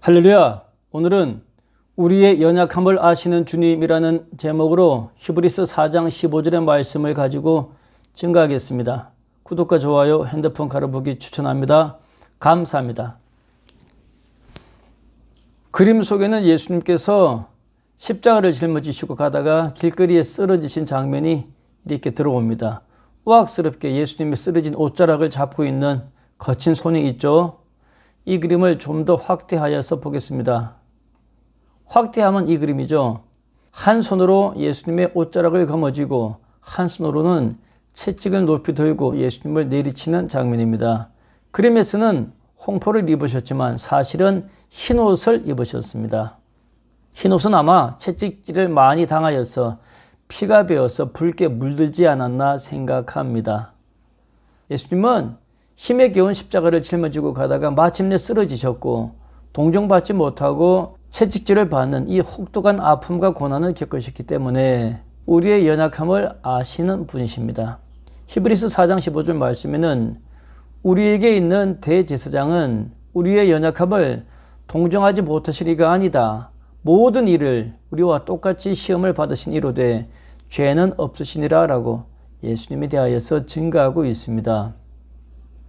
할렐루야! 오늘은 우리의 연약함을 아시는 주님이라는 제목으로 히브리서 4장 15절의 말씀을 가지고 증거하겠습니다. 구독과 좋아요, 핸드폰 가로보기 추천합니다. 감사합니다. 그림 속에는 예수님께서 십자가를 짊어지시고 가다가 길거리에 쓰러지신 장면이 이렇게 들어옵니다. 우악스럽게 예수님이 쓰러진 옷자락을 잡고 있는 거친 손이 있죠. 이 그림을 좀 더 확대하여서 보겠습니다. 확대하면 이 그림이죠. 한 손으로 예수님의 옷자락을 거머쥐고 한 손으로는 채찍을 높이 들고 예수님을 내리치는 장면입니다. 그림에서는 홍포를 입으셨지만 사실은 흰 옷을 입으셨습니다. 흰 옷은 아마 채찍질을 많이 당하여서 피가 배어서 붉게 물들지 않았나 생각합니다. 예수님은 힘에 겨운 십자가를 짊어지고 가다가 마침내 쓰러지셨고 동정받지 못하고 채찍질을 받는 이 혹독한 아픔과 고난을 겪으셨기 때문에 우리의 연약함을 아시는 분이십니다. 히브리서 4장 15절 말씀에는 우리에게 있는 대제사장은 우리의 연약함을 동정하지 못하실 이가 아니다. 모든 일을 우리와 똑같이 시험을 받으신 이로되 죄는 없으시니라 라고 예수님에 대하여서 증거하고 있습니다.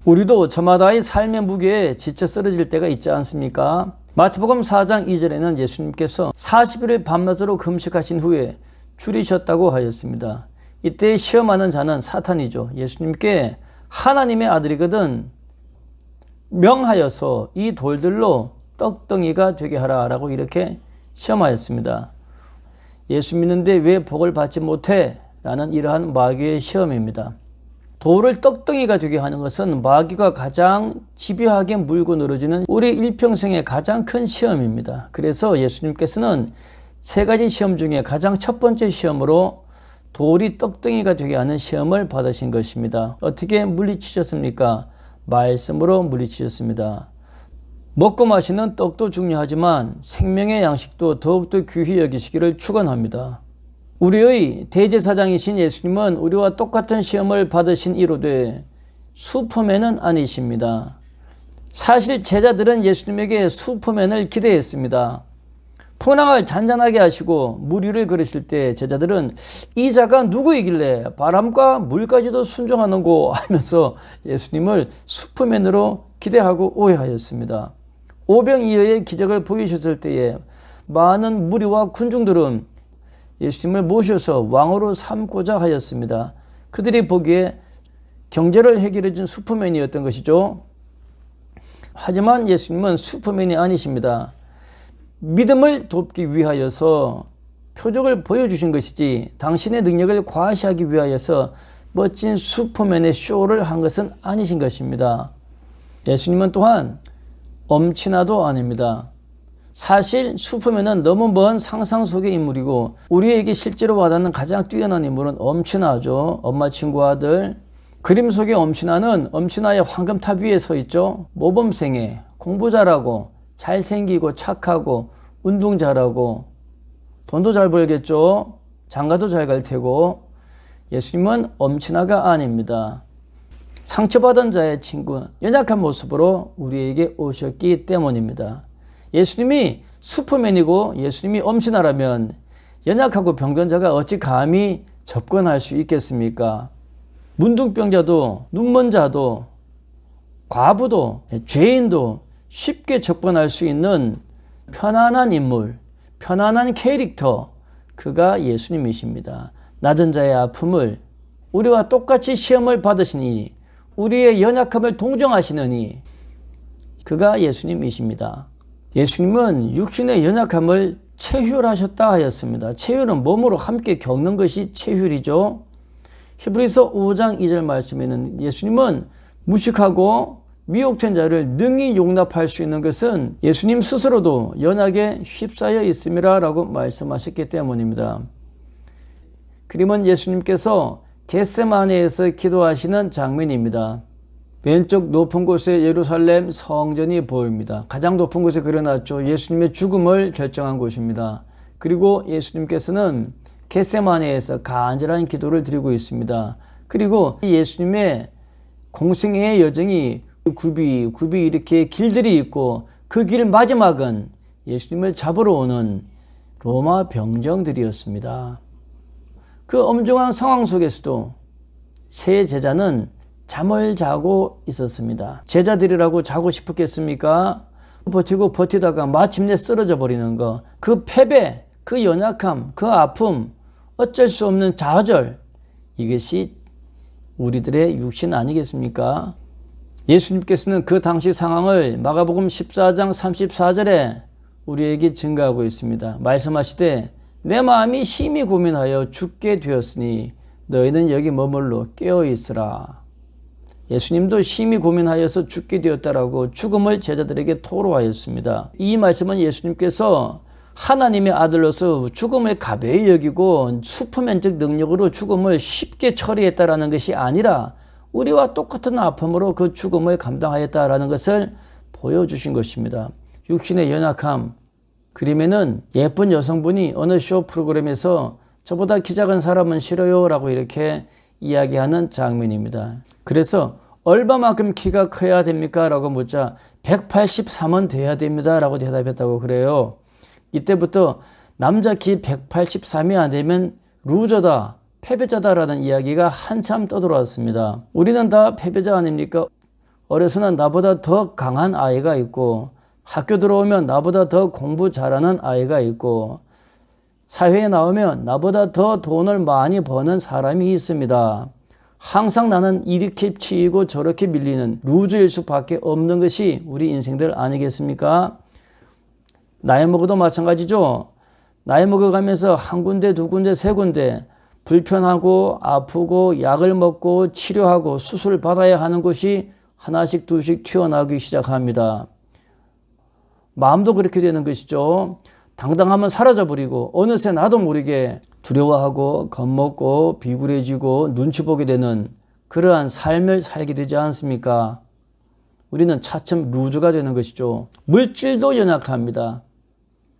우리도 저마다의 삶의 무게에 지쳐 쓰러질 때가 있지 않습니까? 마태복음 4장 2절에는 예수님께서 40일을 밤낮으로 금식하신 후에 줄이셨다고 하였습니다. 이때 시험하는 자는 사탄이죠. 예수님께 하나님의 아들이거든 명하여서 이 돌들로 떡덩이가 되게 하라 라고 이렇게 시험하였습니다. 예수 믿는데 왜 복을 받지 못해? 라는 이러한 마귀의 시험입니다. 돌을 떡덩이가 되게 하는 것은 마귀가 가장 집요하게 물고 늘어지는 우리 일평생의 가장 큰 시험입니다. 그래서 예수님께서는 세 가지 시험 중에 가장 첫 번째 시험으로 돌이 떡덩이가 되게 하는 시험을 받으신 것입니다. 어떻게 물리치셨습니까? 말씀으로 물리치셨습니다. 먹고 마시는 떡도 중요하지만 생명의 양식도 더욱더 귀히 여기시기를 축원합니다. 우리의 대제사장이신 예수님은 우리와 똑같은 시험을 받으신 이로되 슈퍼맨은 아니십니다. 사실 제자들은 예수님에게 슈퍼맨을 기대했습니다. 풍랑을 잔잔하게 하시고 물 위를 걸으실 때 제자들은 이 자가 누구이길래 바람과 물까지도 순종하는고 하면서 예수님을 슈퍼맨으로 기대하고 오해하였습니다. 오병이어의 기적을 보이셨을 때에 많은 무리와 군중들은 예수님을 모셔서 왕으로 삼고자 하였습니다. 그들이 보기에 경제를 해결해 준 슈퍼맨이었던 것이죠. 하지만 예수님은 슈퍼맨이 아니십니다. 믿음을 돕기 위하여서 표적을 보여주신 것이지 당신의 능력을 과시하기 위하여서 멋진 슈퍼맨의 쇼를 한 것은 아니신 것입니다. 예수님은 또한 엄친아도 아닙니다. 사실 슈퍼맨은 너무 먼 상상 속의 인물이고 우리에게 실제로 와닿는 가장 뛰어난 인물은 엄친아죠. 엄마 친구 아들. 그림 속의 엄친아는 엄친아의 황금탑 위에 서 있죠. 모범생에 공부 잘하고 잘생기고 착하고 운동 잘하고 돈도 잘 벌겠죠. 장가도 잘 갈 테고. 예수님은 엄친아가 아닙니다. 상처받은 자의 친구, 연약한 모습으로 우리에게 오셨기 때문입니다. 예수님이 슈퍼맨이고 예수님이 엄친아라면 연약하고 병변자가 어찌 감히 접근할 수 있겠습니까? 문둥병자도 눈먼 자도 과부도 죄인도 쉽게 접근할 수 있는 편안한 인물, 편안한 캐릭터, 그가 예수님이십니다. 낮은 자의 아픔을 우리와 똑같이 시험을 받으시니 우리의 연약함을 동정하시느니 그가 예수님이십니다. 예수님은 육신의 연약함을 체휼하셨다 하였습니다. 체휼은 몸으로 함께 겪는 것이 체휼이죠. 히브리서 5장 2절 말씀에는 예수님은 무식하고 미혹된 자를 능히 용납할 수 있는 것은 예수님 스스로도 연약에 휩싸여 있음이라 라고 말씀하셨기 때문입니다. 그림은 예수님께서 겟세마네에서 기도하시는 장면입니다. 왼쪽 높은 곳에 예루살렘 성전이 보입니다. 가장 높은 곳에 그려놨죠. 예수님의 죽음을 결정한 곳입니다. 그리고 예수님께서는 겟세마네에서 간절한 기도를 드리고 있습니다. 그리고 예수님의 공생애의 여정이 굽이 이렇게 길들이 있고 그 길 마지막은 예수님을 잡으러 오는 로마 병정들이었습니다. 그 엄중한 상황 속에서도 세 제자는 잠을 자고 있었습니다. 제자들이라고 자고 싶었겠습니까? 버티고 버티다가 마침내 쓰러져 버리는 것, 그 패배, 그 연약함, 그 아픔, 어쩔 수 없는 좌절, 이것이 우리들의 육신 아니겠습니까? 예수님께서는 그 당시 상황을 마가복음 14장 34절에 우리에게 증가하고 있습니다. 말씀하시되 내 마음이 심히 고민하여 죽게 되었으니 너희는 여기 머물러 깨어있으라. 예수님도 심히 고민하여서 죽게 되었다라고 죽음을 제자들에게 토로하였습니다. 이 말씀은 예수님께서 하나님의 아들로서 죽음을 가벼이 여기고 슈퍼맨적 능력으로 죽음을 쉽게 처리했다라는 것이 아니라 우리와 똑같은 아픔으로 그 죽음을 감당하였다라는 것을 보여주신 것입니다. 육신의 연약함, 그림에는 예쁜 여성분이 어느 쇼 프로그램에서 저보다 키 작은 사람은 싫어요 라고 이렇게 이야기하는 장면입니다. 그래서 얼마만큼 키가 커야 됩니까? 라고 묻자 183은 돼야 됩니다 라고 대답했다고 그래요. 이때부터 남자 키 183이 안 되면 루저다, 패배자다라는 이야기가 한참 떠들어왔습니다. 우리는 다 패배자 아닙니까? 어려서는 나보다 더 강한 아이가 있고 학교 들어오면 나보다 더 공부 잘하는 아이가 있고 사회에 나오면 나보다 더 돈을 많이 버는 사람이 있습니다. 항상 나는 이렇게 치이고 저렇게 밀리는 루즈일 수밖에 없는 것이 우리 인생들 아니겠습니까? 나이 먹어도 마찬가지죠. 나이 먹어가면서 한 군데, 두 군데, 세 군데 불편하고 아프고 약을 먹고 치료하고 수술을 받아야 하는 곳이 하나씩 둘씩 튀어나오기 시작합니다. 마음도 그렇게 되는 것이죠. 당당하면 사라져버리고 어느새 나도 모르게 두려워하고 겁먹고 비굴해지고 눈치 보게 되는 그러한 삶을 살게 되지 않습니까? 우리는 차츰 루즈가 되는 것이죠. 물질도 연약합니다.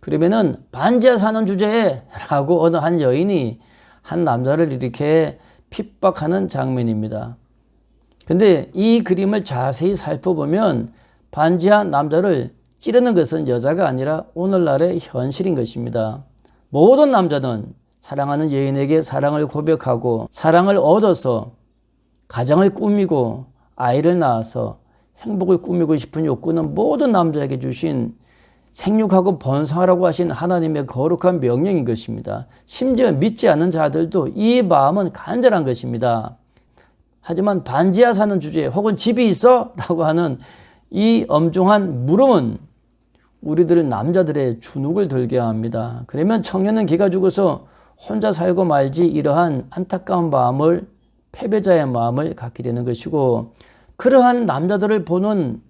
그러면은 반지하 사는 주제에 라고 어느 한 여인이 한 남자를 이렇게 핍박하는 장면입니다. 근데 이 그림을 자세히 살펴보면 반지하 남자를 찌르는 것은 여자가 아니라 오늘날의 현실인 것입니다. 모든 남자는 사랑하는 여인에게 사랑을 고백하고 사랑을 얻어서 가정을 꾸미고 아이를 낳아서 행복을 꾸미고 싶은 욕구는 모든 남자에게 주신 생육하고 번성하라고 하신 하나님의 거룩한 명령인 것입니다. 심지어 믿지 않는 자들도 이 마음은 간절한 것입니다. 하지만 반지하 사는 주제에 혹은 집이 있어? 라고 하는 이 엄중한 물음은 우리들 남자들의 주눅을 들게 합니다. 그러면 청년은 기가 죽어서 혼자 살고 말지 이러한 안타까운 마음을 패배자의 마음을 갖게 되는 것이고 그러한 남자들을 보는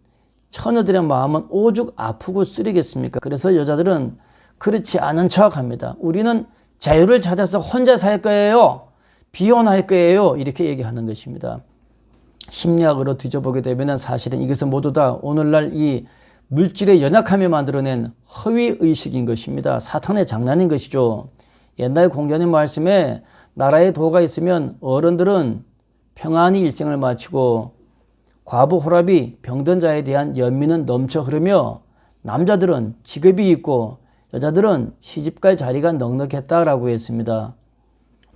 처녀들의 마음은 오죽 아프고 쓰리겠습니까? 그래서 여자들은 그렇지 않은 척합니다. 우리는 자유를 찾아서 혼자 살 거예요. 비혼할 거예요. 이렇게 얘기하는 것입니다. 심리학으로 뒤져보게 되면 사실은 이것은 모두 다 오늘날 이 물질의 연약함이 만들어낸 허위의식인 것입니다. 사탄의 장난인 것이죠. 옛날 공자님 말씀에 나라에 도가 있으면 어른들은 평안히 일생을 마치고 과부 호랍이 병든 자에 대한 연민은 넘쳐 흐르며 남자들은 직업이 있고 여자들은 시집갈 자리가 넉넉했다라고 했습니다.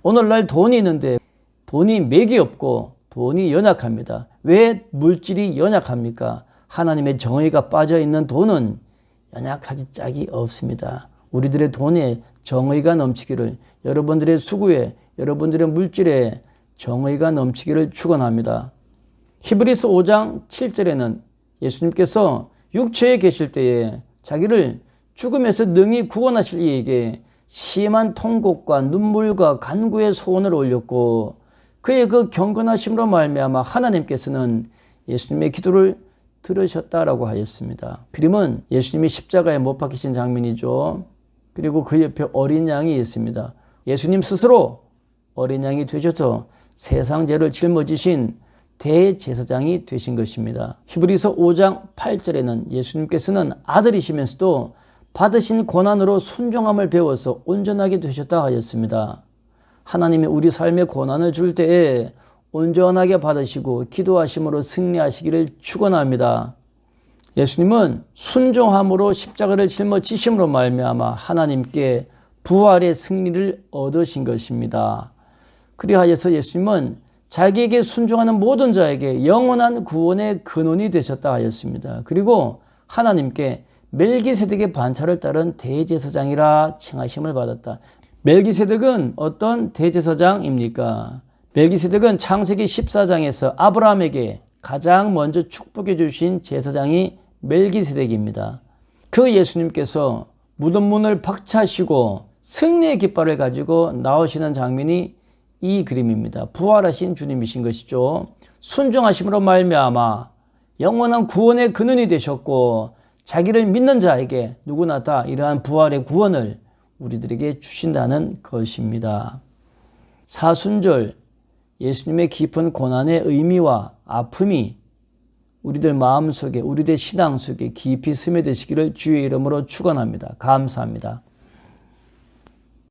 오늘날 돈이 있는데 돈이 맥이 없고 돈이 연약합니다. 왜 물질이 연약합니까? 하나님의 정의가 빠져있는 돈은 연약하기 짝이 없습니다. 우리들의 돈에 정의가 넘치기를, 여러분들의 수고에, 여러분들의 물질에 정의가 넘치기를 축원합니다. 히브리서 5장 7절에는 예수님께서 육체에 계실 때에 자기를 죽음에서 능히 구원하실 이에게 심한 통곡과 눈물과 간구의 소원을 올렸고 그의 그 경건하심으로 말미암아 하나님께서는 예수님의 기도를 들으셨다라고 하였습니다. 그림은 예수님이 십자가에 못 박히신 장면이죠. 그리고 그 옆에 어린 양이 있습니다. 예수님 스스로 어린 양이 되셔서 세상 죄를 짊어지신 대제사장이 되신 것입니다. 히브리서 5장 8절에는 예수님께서는 아들이시면서도 받으신 고난으로 순종함을 배워서 온전하게 되셨다 하였습니다. 하나님이 우리 삶에 고난을 줄 때에 온전하게 받으시고 기도하심으로 승리하시기를 축원합니다. 예수님은 순종함으로 십자가를 짊어지심으로 말미암아 하나님께 부활의 승리를 얻으신 것입니다. 그리하여서 예수님은 자기에게 순종하는 모든 자에게 영원한 구원의 근원이 되셨다 하였습니다. 그리고 하나님께 멜기세덱의 반차를 따른 대제사장이라 칭하심을 받았다. 멜기세덱은 어떤 대제사장입니까? 멜기세덱은 창세기 14장에서 아브라함에게 가장 먼저 축복해 주신 제사장이 멜기세덱입니다. 그 예수님께서 무덤 문을 박차시고 승리의 깃발을 가지고 나오시는 장면이 이 그림입니다. 부활하신 주님이신 것이죠. 순종하심으로 말미암아 영원한 구원의 근원이 되셨고 자기를 믿는 자에게 누구나 다 이러한 부활의 구원을 우리들에게 주신다는 것입니다. 사순절, 예수님의 깊은 고난의 의미와 아픔이 우리들 마음속에, 우리들 신앙 속에 깊이 스며드시기를 주의 이름으로 축원합니다. 감사합니다.